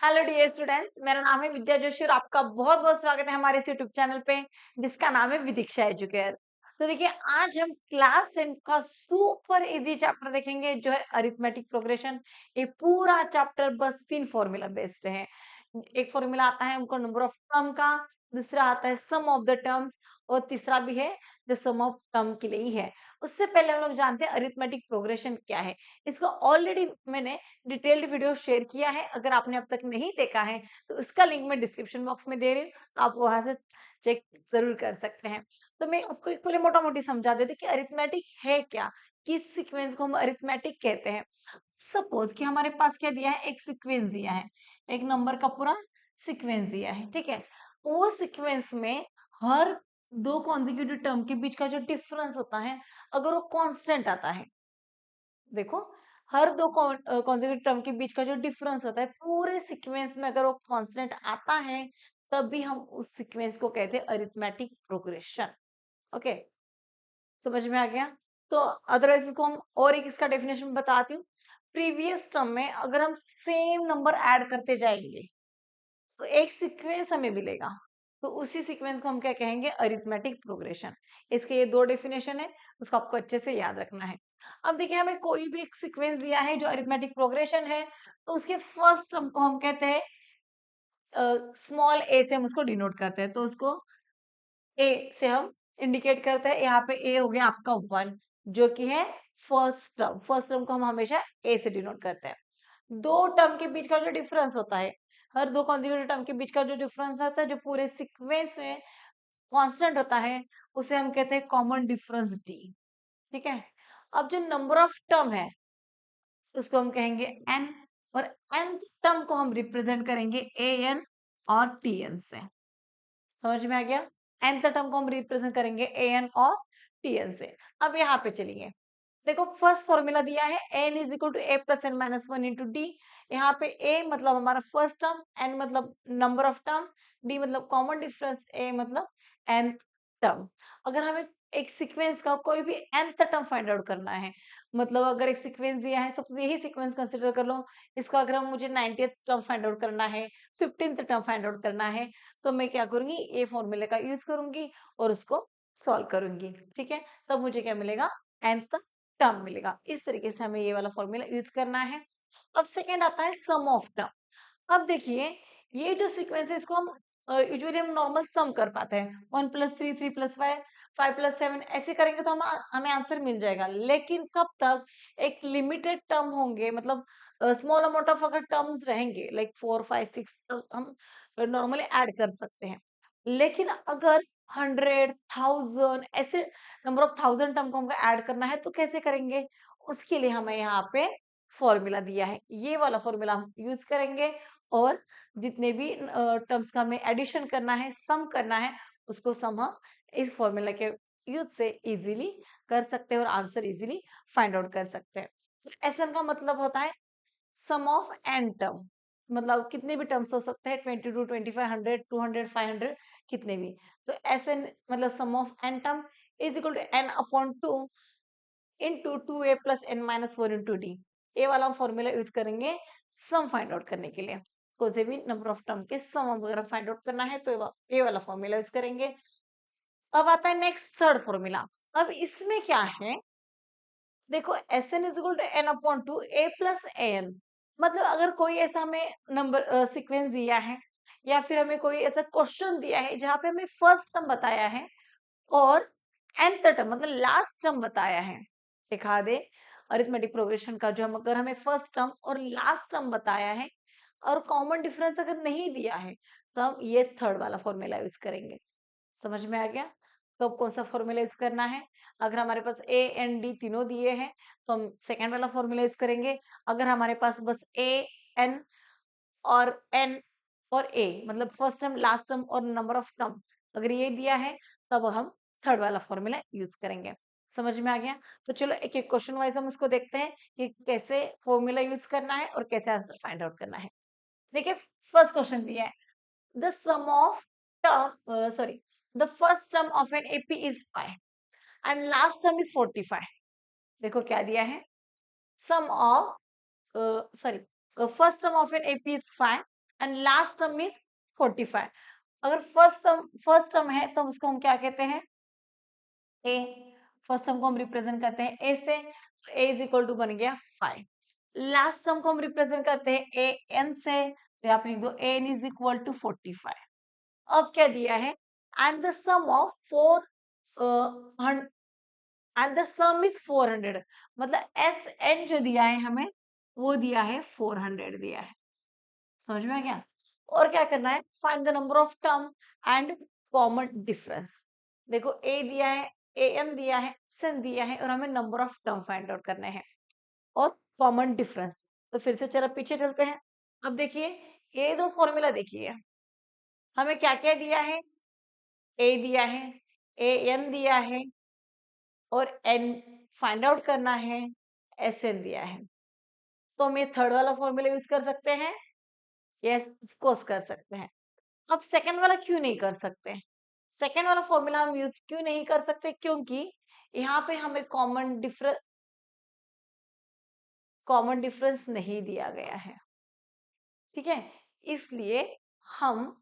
Hello dear students, मेरा नाम है विद्या जोशी और आपका बहुत बहुत स्वागत है हमारे इस यूट्यूब चैनल पे जिसका नाम है विदिक्षा एजुकेयर। तो देखिए, आज हम क्लास 10 का सुपर इजी चैप्टर देखेंगे जो है अरिथमेटिक प्रोग्रेशन। ये पूरा चैप्टर बस 3 फॉर्मूला बेस्ड है। एक फॉर्मूला आता है हमको नंबर ऑफ टर्म का, दूसरा आता है सम ऑफ द टर्म्स और तीसरा भी है जो सम ऑफ टर्म के लिए ही है। उससे पहले हम लोग जानते हैं अरिथमेटिक प्रोग्रेशन क्या है। इसको ऑलरेडी मैंने डिटेल्ड वीडियो शेयर किया है। अगर आपने अब तक नहीं देखा है तो उसका लिंक मैं डिस्क्रिप्शन बॉक्स में दे रही हूँ, तो आप वहां से चेक जरूर कर सकते हैं। तो मैं आपको एक पहले मोटा मोटी समझा देती कि अरिथमेटिक है क्या, किस सीक्वेंस को हम अरिथमेटिक कहते हैं। सपोज कि हमारे पास क्या दिया है, एक सीक्वेंस दिया है, एक नंबर का पूरा सीक्वेंस दिया है, ठीक है। वो सीक्वेंस में हर दो कॉन्जिक्यूटिव टर्म के बीच का जो डिफरेंस होता है, अगर वो कांस्टेंट आता है, देखो, हर दो कॉन्जिक्यूटिव टर्म के बीच का जो डिफरेंस होता है पूरे सीक्वेंस में, अगर वो कांस्टेंट आता है तब भी हम उस सीक्वेंस को कहते हैं अरिथमेटिक प्रोग्रेशन। ओके, समझ में आ गया। तो अदरवाइज इसको हम और एक इसका डेफिनेशन बताती हूँ। प्रीवियस टर्म में अगर हम सेम नंबर ऐड करते जाएंगे तो एक सीक्वेंस हमें मिलेगा, तो उसी सीक्वेंस को हम क्या कहेंगे, अरिथमेटिक प्रोग्रेशन। इसके ये दो डेफिनेशन है, उसको आपको अच्छे से याद रखना है। अब देखिए, हमें कोई भी एक सीक्वेंस दिया है जो अरिथमेटिक प्रोग्रेशन है, तो उसके फर्स्ट टर्म को हम कहते हैं स्मॉल ए से हम उसको डिनोट करते हैं, तो उसको ए से हम इंडिकेट करते हैं। यहाँ पे ए हो गया आपका 1, जो कि है फर्स्ट टर्म। फर्स्ट टर्म को हम हमेशा ए से डिनोट करते हैं। दो टर्म के बीच का जो डिफरेंस होता है, हर दो कॉन्जिक्यूटिव टर्म के बीच का जो डिफरेंस होता है, जो पूरे सीक्वेंस में कांस्टेंट होता है, उसे हम कहते हैं कॉमन डिफरेंस डी, ठीक है। अब जो नंबर ऑफ टर्म है उसको हम कहेंगे n, और n टर्म को हम रिप्रेजेंट करेंगे ए एन और टी एन से। समझ में आ गया। nth टर्म को हम रिप्रेजेंट करेंगे ए एन और टी एन से। अब यहाँ पे चलिए, देखो फर्स्ट फॉर्मूला दिया है n is equal to A plus N minus one into d. यहाँ पे a मतलब हमारा फर्स्ट टर्म, n मतलब नंबर ऑफ टर्म, d मतलब कॉमन डिफरेंस, a मतलब nth टर्म। अगर हमें एक सीक्वेंस का कोई भी nth टर्म फाइंड आउट करना है, मतलब अगर एक सीक्वेंस दिया है, सपोज यही सीक्वेंस कंसिडर कर लो, इसका अगर हम मुझे 90th टर्म फाइंड आउट करना है, 15th टर्म फाइंड आउट करना है, तो मैं क्या करूंगी, ए फॉर्मूले का यूज करूंगी और उसको सॉल्व करूंगी, ठीक है। तब मुझे क्या मिलेगा, nth टर्म मिलेगा। इस तरीके से हमें ये वाला फॉर्मूला यूज करना है। अब सेकंड आता है सम ऑफ टर्म। अब देखिए, ये जो सीक्वेंस है इसको हम यूजुअली हम नॉर्मल सम कर पाते हैं, 1+3, 3+5, 5+7 ऐसे करेंगे तो हमें आंसर मिल जाएगा। लेकिन कब तक, एक लिमिटेड टर्म होंगे, मतलब स्मॉल अमाउंट ऑफ अगर टर्म्स रहेंगे लाइक 4, 5, 6, तो हम नॉर्मली ऐड कर सकते हैं। लेकिन अगर 100, 1000 ऐसे नंबर ऑफ 1000 टर्म को हमको ऐड करना है तो कैसे करेंगे, उसके लिए हमें यहाँ पे फॉर्मूला दिया है, ये वाला फॉर्मूला हम यूज करेंगे। और जितने भी टर्म्स का हमें एडिशन करना है, सम करना है, उसको सम हम इस फॉर्मूला के यूज से इजीली कर सकते हैं और आंसर इजीली फाइंड आउट कर सकते हैं। तो एसएन का मतलब होता है सम ऑफ एन टर्म, मतलब कितने भी टर्म्स हो सकते हैं, 22, 25, 100, 200, 500, कितने भी। तो एसएन मतलब sum of N term is equal to N upon 2 into 2a plus N minus 4 into D. ये वाला फॉर्मूला यूज करेंगे सम फाइंड आउट करने के लिए। कोई से भी नंबर ऑफ टर्म के सम वगैरह फाइंड आउट करना है तो ये वाला फॉर्मूला यूज करेंगे। अब आता है नेक्स्ट थर्ड फॉर्मूला। अब इसमें क्या है, देखो s N is equal to N upon two A plus A n. मतलब अगर कोई ऐसा हमें नंबर सीक्वेंस दिया है, या फिर हमें कोई ऐसा क्वेश्चन दिया है जहाँ पे हमें फर्स्ट टर्म बताया है और nth टर्म मतलब लास्ट टर्म बताया है, दिखा दे अरिथमेटिक प्रोग्रेशन का, जो हम अगर हमें फर्स्ट टर्म और लास्ट टर्म बताया है और कॉमन डिफरेंस अगर नहीं दिया है, तो हम ये थर्ड वाला फॉर्मूला यूज करेंगे। समझ में आ गया। तो अब कौन सा फॉर्मूला यूज करना है, अगर हमारे पास ए एन डी तीनों दिए हैं तो हम सेकेंड वाला फॉर्मूला यूज करेंगे। अगर हमारे पास बस ए एन और एन और ए मतलब फर्स्ट टर्म लास्ट टर्म और नंबर ऑफ टर्म अगर ये दिया है, तब हम थर्ड वाला फॉर्मूला यूज करेंगे। समझ में आ गया। तो चलो एक एक क्वेश्चन वाइज हम उसको देखते हैं कि कैसे फॉर्मूला यूज करना है और कैसे आंसर फाइंड आउट करना है। देखिए, फर्स्ट क्वेश्चन दिया है, the sum of term sorry the first term of an AP is 5 and last term is 45। देखो क्या दिया है, sum of sorry first term of an AP is 5 and last term is 45। अगर first term है तो उसको हम क्या कहते हैं, ए। फर्स्ट टर्म को हम रिप्रेजेंट करते हैं ए से, तो ए इज इक्वल टू बन गया 5। लास्ट टर्म को हम रिप्रेजेंट करते हैं ए एन से, तो यहाँ पे लिख दो a n is equal to 45। अब क्या दिया है, and the sum of 4 and the sum is 400, मतलब एस एन जो दिया है हमें वो दिया है 400 दिया है। समझ में आ गया। और क्या करना है, find the number of term and common difference. देखो ए दिया है, ए एन दिया है, एस एन दिया है, और हमें number of term find out करने हैं और कॉमन डिफरेंस। तो फिर से चलो पीछे चलते हैं। अब देखिए ये दो फॉर्मूला देखिए, हमें क्या क्या दिया है, ए दिया है, ए एन दिया है, और एन फाइंड आउट करना है, एस एन दिया है। तो हम ये थर्ड वाला फॉर्मूला यूज कर सकते हैं, यस ऑफकोर्स कर सकते हैं। अब सेकंड वाला क्यों नहीं कर सकते, सेकंड वाला फॉर्मूला हम यूज क्यों नहीं कर सकते, क्योंकि यहाँ पे हमें कॉमन डिफरेंस नहीं दिया गया है, ठीक है। इसलिए हम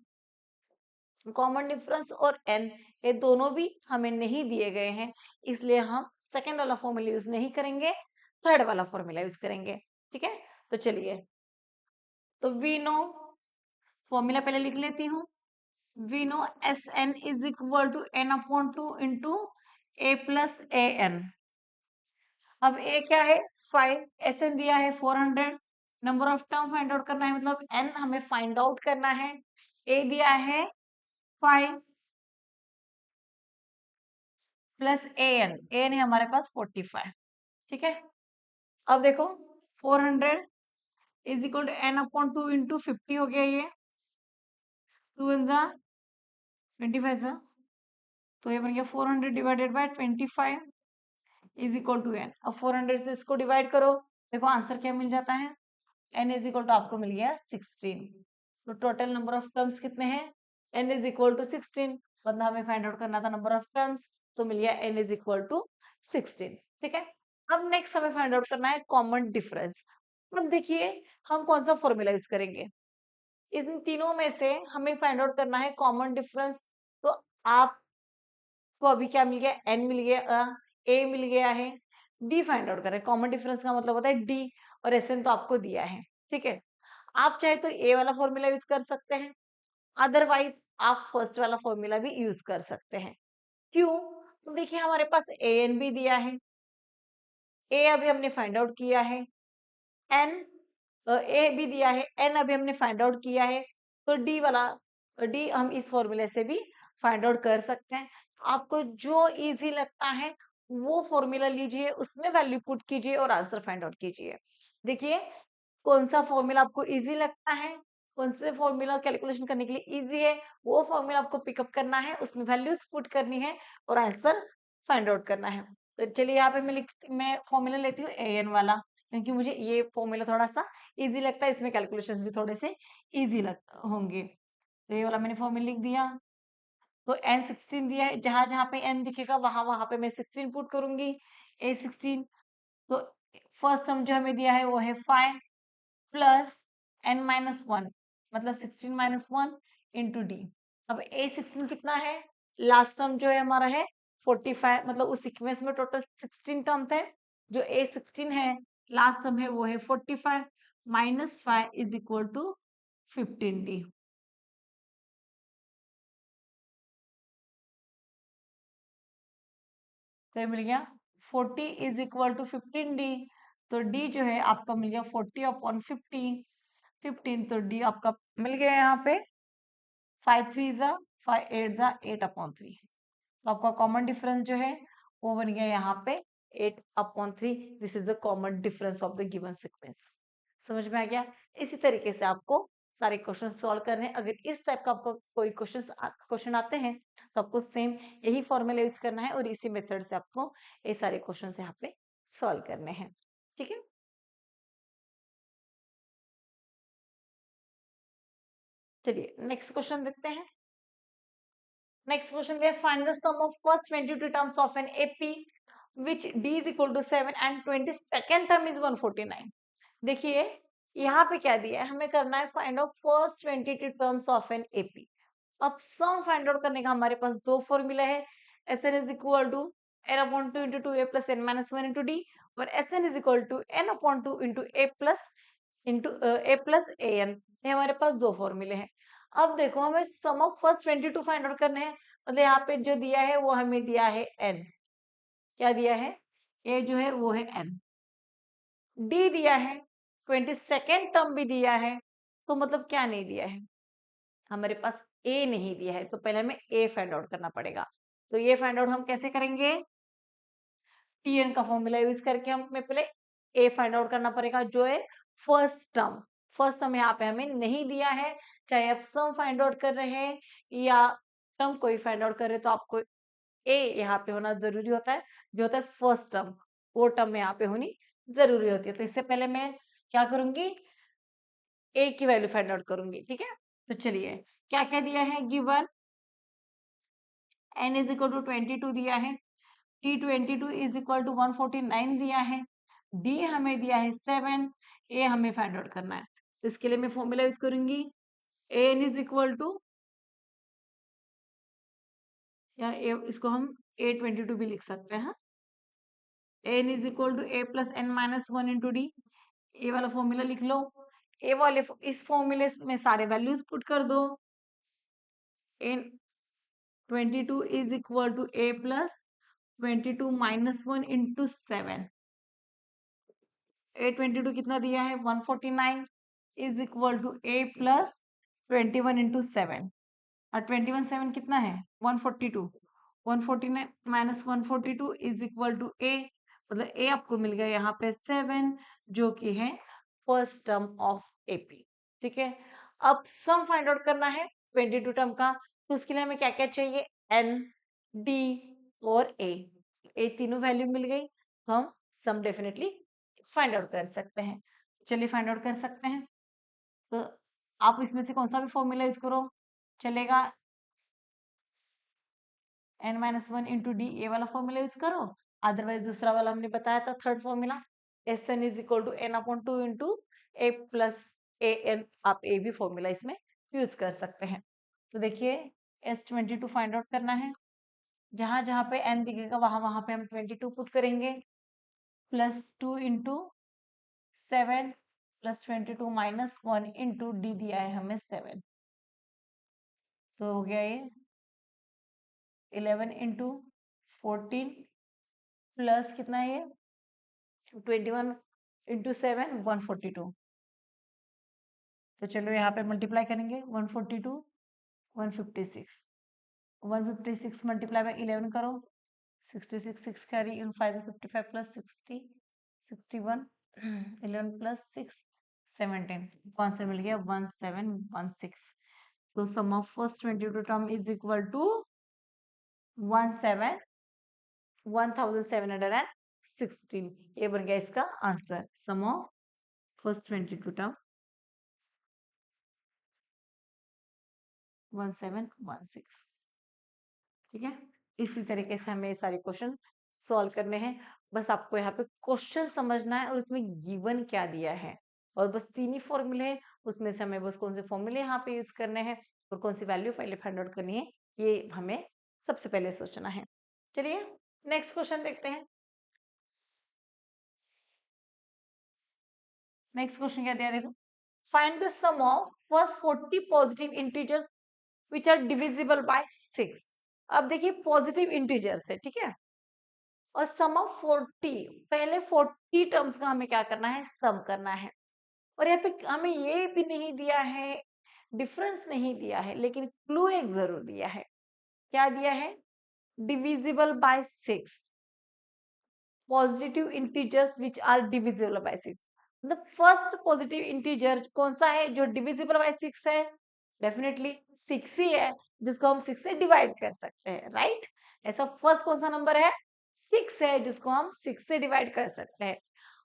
कॉमन डिफरेंस और एन ये दोनों भी हमें नहीं दिए गए हैं, इसलिए हम सेकंड वाला फॉर्मूला यूज नहीं करेंगे, थर्ड वाला फॉर्मूला यूज करेंगे, ठीक है। तो चलिए, तो वी नो, फॉर्मूला पहले लिख लेती हूँ। We know s N is equal to N upon 2 into A plus A n. अब ए क्या है 5, एस एन दिया है 400, number of term find out करना है, मतलब एन हमें फाइंड आउट करना है। ए दिया है 5 प्लस ए एन है हमारे पास 45, ठीक है। अब देखो 400 is equal to N upon 2 into 50 हो गया, ये 2 वन जा 25 जा, तो ये बन गया 400 divided by 25 is equal to n. अब 400 से इसको डिवाइड करो, देखो आंसर क्या मिल जाता है, एन इज इक्वल टू आपको मिल गया 16। तो टोटल नंबर ऑफ टर्म्स कितने हैं, एन इज इक्वल टू 16, मतलब हमें फाइंड आउट करना था नंबर ऑफ टर्म्स, तो मिल गया एन इज इक्वल टू 16, ठीक है। अब नेक्स्ट हमें फाइंड आउट करना है कॉमन डिफरेंस। अब देखिए हम कौन सा फॉर्मूला यूज करेंगे, इन तीनों में से हमें फाइंड आउट करना है कॉमन डिफरेंस। तो आपको अभी क्या मिल गया, एन मिल गया, ए मिल गया है, डी फाइंड आउट करें। कॉमन डिफरेंस का मतलब होता है डी, और एस एन तो आपको दिया है, ठीक है। आप चाहे तो ए वाला फॉर्मूला यूज कर सकते हैं, अदरवाइज आप फर्स्ट वाला फॉर्मूला भी यूज कर सकते हैं। क्यों, तो देखिए हमारे पास ए एन भी दिया है, ए अभी हमने फाइंड आउट किया है, एन ए भी दिया है, एन अभी हमने फाइंड आउट किया है, तो डी वाला, डी हम इस फॉर्मूले से भी फाइंड आउट कर सकते हैं। आपको जो इजी लगता है वो फॉर्मूला लीजिए, उसमें वैल्यू पुट कीजिए और आंसर फाइंड आउट कीजिए। देखिए कौन सा फॉर्मूला आपको इजी लगता है, कौन से फॉर्मूला कैलकुलेशन करने के लिए इजी है, वो फॉर्मूला आपको पिकअप करना है, उसमें वैल्यूज पुट करनी है और आंसर फाइंड आउट करना है। तो चलिए यहाँ पे मैं फॉर्मूला लेती हूँ ए एन वाला, क्योंकि मुझे ये फॉर्मूला थोड़ा सा इजी लगता है, इसमें कैलकुलेशंस भी थोड़े से इजी होंगे। तो ये वाला मैंने फॉर्मूला लिख दिया। तो एन 16 दिया है, जहां जहां पे एन दिखेगा वहां वहां पे मैं 16 पुट करूंगी, ए 16। तो फर्स्ट टर्म जो हमें दिया है वो है 5 प्लस एन माइनस 1, मतलब 16 माइनस 1 इंटू डी। अब ए 16 कितना है, लास्ट टर्म जो है हमारा है 45, मतलब उस सीक्वेंस में टोटल 16 टर्म थे, जो ए 16 है लास्ट टर्म है वो है 45 minus 5 is equal to 15 d. तो ये मिल गया 40 इज इक्वल टू 15 डी। तो डी जो है आपका मिल गया 40 अपॉन 15, 15, तो डी आपका मिल गया यहाँ पे 5 3 जा 5 8 जा 8 अपॉन 3। तो आपका कॉमन डिफरेंस जो है वो बन गया यहाँ पे 8 upon 3। This is the common difference of the given sequence. समझ में आ गया। इसी तरीके से आपको सारे क्वेश्चन सॉल्व करने हैं। अगर इस टाइप का आपको कोई क्वेश्चन आते हैं तो आपको सेम यही फॉर्मूला यूज करना है और इसी मेथड से आपको ये सारे क्वेश्चन यहाँ पे सॉल्व करने हैं, ठीक है। चलिए नेक्स्ट क्वेश्चन देखते हैं। नेक्स्ट क्वेश्चन है find the sum of first 22 terms of an AP which d is equal to 7 and 22nd term is 149। देखिए यहाँ पे क्या दिया है, हमें करना है find out first 22 terms of an AP. अब सम फाइंड आउट करने का हमारे पास दो फॉर्मूला है, S N is equal to N upon two into two A plus N minus one into D, और S N is equal to N upon two into A plus A N. ये हमारे पास दो फॉर्मूले हैं। अब देखो हमें sum of first 22 find out करने हैं, मतलब यहाँ पे जो दिया है वो हमें दिया है एन, क्या दिया है, ए जो है वो है एन, डी दिया है, 22nd टर्म भी दिया है, तो मतलब क्या नहीं दिया है, हमारे पास ए नहीं दिया है, तो पहले हमें ए फाइंड आउट करना पड़ेगा। तो ये फाइंड आउट हम कैसे करेंगे, टीएन का फॉर्मूला यूज करके हमें पहले ए फाइंड आउट करना पड़ेगा, जो है फर्स्ट टर्म। फर्स्ट टर्म यहाँ पे हमें नहीं दिया है, चाहे आप सम फाइंड आउट कर रहे हैं या टर्म कोई फाइंड आउट कर रहे हैं, तो आपको ए यहाँ पे होना जरूरी होता है, जो होता है फर्स्ट टर्म, वो टर्म यहाँ पे होनी जरूरी होती है। तो इससे पहले मैं क्या करूंगी, ए की वैल्यू फाइंड आउट करूंगी, ठीक है। तो चलिए क्या क्या दिया है, given n is equal to 22 दिया है, t 22 इज इक्वल टू 149 दिया है, d हमें दिया है 7, a हमें फाइंड आउट करना है। तो इसके लिए मैं फॉर्मूला यूज करूंगी, an इज इक्वल टू, या इसको हम a22 भी लिख सकते हैं, N is equal to A plus N minus one into D. A वाला फॉर्मूला लिख लो, ए वाले इस फॉर्मूले में सारे वैल्यूज पुट कर दो, n 22 is equal to A plus 22 minus one into 7, a 22 कितना दिया है 149 is equal to A plus 21 into 7, और 21 7 कितना है 142, 149 minus 142 is equal to a, मतलब ए आपको मिल गया यहाँ पे 7, जो कि है फर्स्ट टर्म ऑफ एपी, ठीक है। अब सम फाइंड आउट करना है 22 टर्म का, तो उसके लिए हमें क्या क्या चाहिए, एन, डी और ए तीनों वैल्यू मिल गई, तो हम सम डेफिनेटली फाइंड आउट कर सकते हैं। चलिए फाइंड आउट कर सकते हैं, तो आप इसमें से कौन सा भी फॉर्मूला यूज करो चलेगा, N minus one into D, A वाला फॉर्मूला यूज करो, अदरवाइज दूसरा वाला हमने बताया था third formula, s N is equal to N upon two into A plus A n, आप ए भी फॉर्मूला इसमें यूज कर सकते हैं। तो देखिए S22 फाइंड आउट करना है, जहां जहां पे n दिखेगा वहां वहां पे हम 22 पुट करेंगे, plus 2 into 7 plus 22 minus 1 into D दिया है हमें 7, तो हो गया ये 11 इंटू 14 प्लस कितना है ये 21 इंटू 7 142, तो चलो यहाँ पे मल्टीप्लाई करेंगे 142 156, 156 मल्टीप्लाई बाय 11 करो 66, 6 कैरी इन 5 से 55 प्लस 60 61 11 प्लस 6 17, आंसर मिल गया 1716। तो sum of first 22 term is equal to 1716, ये बन गया इसका answer, sum of first 22 term 1716, ठीक है। इसी तरीके से हमें ये सारे क्वेश्चन सॉल्व करने हैं, बस आपको यहाँ पे क्वेश्चन समझना है और उसमें गिवन क्या दिया है, और बस तीन ही फॉर्मूले हैं, उसमें से हमें बस कौन से फॉर्मूले यहाँ पे यूज करने हैं और कौन सी वैल्यू पहले फाइंड आउट करनी है, ये हमें सबसे पहले सोचना है। चलिए नेक्स्ट क्वेश्चन देखते हैं। नेक्स्ट क्वेश्चन क्या दिया, देखो, find the sum of first 40 positive integers which are divisible by 6। अब देखिए पॉजिटिव इंटीजर्स है, ठीक है, और सम ऑफ 40, पहले 40 टर्म्स का हमें क्या करना है, सम करना है, और यहाँ पे हमें ये भी नहीं दिया है, डिफरेंस नहीं दिया है, लेकिन क्लू एक जरूर दिया है, क्या दिया है, divisible by 6, positive integers which are divisible by 6, मतलब फर्स्ट पॉजिटिव इंटीजर कौन सा है जो डिविजिबल बाय 6 है, डेफिनेटली 6 ही है, जिसको हम 6 से डिवाइड कर सकते हैं, राइट। ऐसा फर्स्ट कौन सा नंबर है, 6 है, जिसको हम 6 से डिवाइड कर सकते हैं।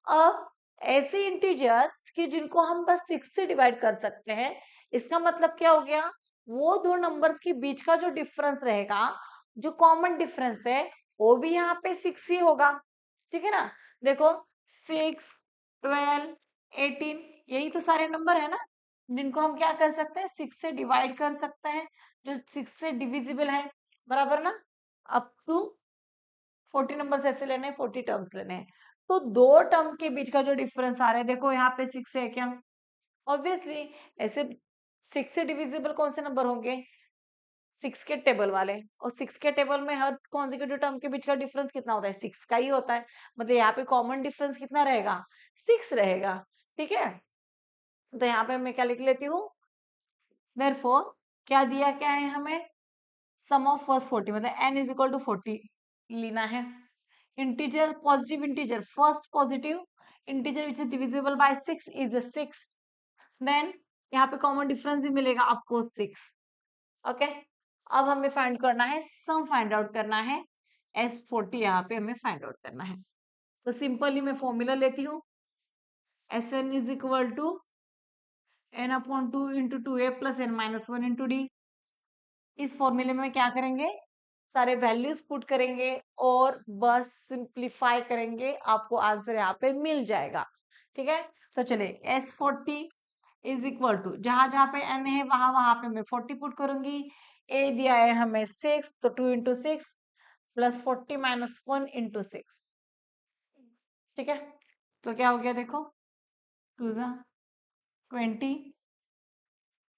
अब ऐसे इंटीजर्स कि जिनको हम बस 6 से डिवाइड कर सकते हैं, इसका मतलब क्या हो गया, वो दो नंबर्स के बीच का जो डिफरेंस रहेगा, जो कॉमन डिफरेंस है, वो भी यहाँ पे 6 ही होगा, ठीक है ना। देखो 6 12 18 यही तो सारे नंबर है ना, जिनको हम क्या कर सकते हैं, 6 से डिवाइड कर सकते हैं, जो 6 से डिविजिबल है, बराबर ना। अप टू 40 नंबर ऐसे लेने हैं, 40 टर्म्स लेने हैं। तो दो टर्म के बीच का जो डिफरेंस आ रहा है, देखो यहाँ पे 6 है क्या, ऑब्वियसली ऐसे 6 से डिविजिबल कौन से नंबर होंगे, 6 के टेबल वाले, और 6 के टेबल में हर कॉन्जिक्यूटिव टर्म के बीच का डिफरेंस कितना होता है, 6 का ही होता है। मतलब यहाँ पे कॉमन डिफरेंस कितना रहेगा, 6 रहेगा। ठीक है, तो यहाँ पे मैं क्या लिख लेती हूँ, देयरफॉर क्या दिया, क्या है हमें, सम ऑफ फर्स्ट 40, मतलब n इज इक्वल टू 40 लेना है। Integer, positive integer, first positive integer which is divisible by 6 is 6। Then यहाँ पे कॉमन डिफरेंस भी मिलेगा आपको 6। ओके, अब हमें फाइंड करना है, सम फाइंड आउट करना है, S40 यहाँ पे हमें फाइंड आउट करना है। तो सिंपली मैं फॉर्मूला लेती हूँ, Sn is equal to n upon 2 into 2a plus n minus 1 into d. इस फॉर्मूले में क्या करेंगे, सारे वैल्यूज पुट करेंगे और बस सिंप्लीफाई करेंगे, आपको आंसर यहाँ पे मिल जाएगा। ठीक है, तो चलिए S40 इज इक्वल टू, जहां जहां पे n है वहां वहां पे मैं 40 पुट करूंगी। a दिया है हमें 6, तो 2 इंटू 6 प्लस 40 माइनस 1 इंटू 6। ठीक है, तो क्या हो गया देखो, 2 जा 20,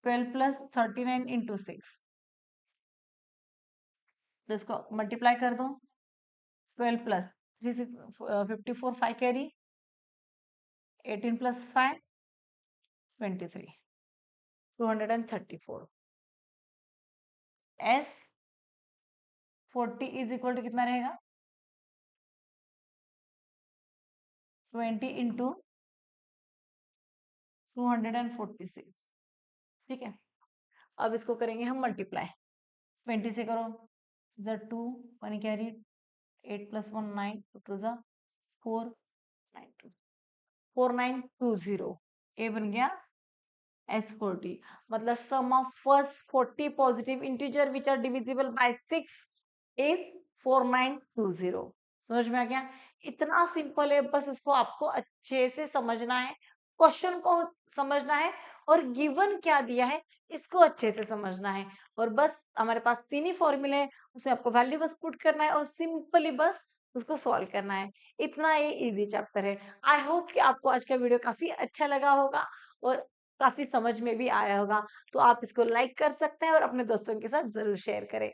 12 प्लस 39 इंटू 6, तो इसको मल्टीप्लाई कर दो, 12 plus 54, 5 carry, 18 plus 5 23, 234। S40 is equal to कितना रहेगा, 20 इंटू 246। ठीक है, अब इसको करेंगे हम मल्टीप्लाई, 20 से करो, Z2 1 कैरी, 8 प्लस 1 9, 2 जा 4 9 2 4920, ए बन गया S40। मतलब sum of first 40 positive integer which are divisible by 6 is 4920। समझ में आ गया, इतना सिंपल है, बस इसको आपको अच्छे से समझना है, क्वेश्चन को समझना है, और गिवन क्या दिया है इसको अच्छे से समझना है। और बस हमारे पास 3 ही फॉर्मूले हैं, उसमें आपको वैल्यू बस पुट करना है और सिंपली बस उसको सॉल्व करना है। इतना ये इजी चैप्टर है। आई होप कि आपको आज का वीडियो काफी अच्छा लगा होगा और काफी समझ में भी आया होगा। तो आप इसको लाइक कर सकते हैं और अपने दोस्तों के साथ जरूर शेयर करें।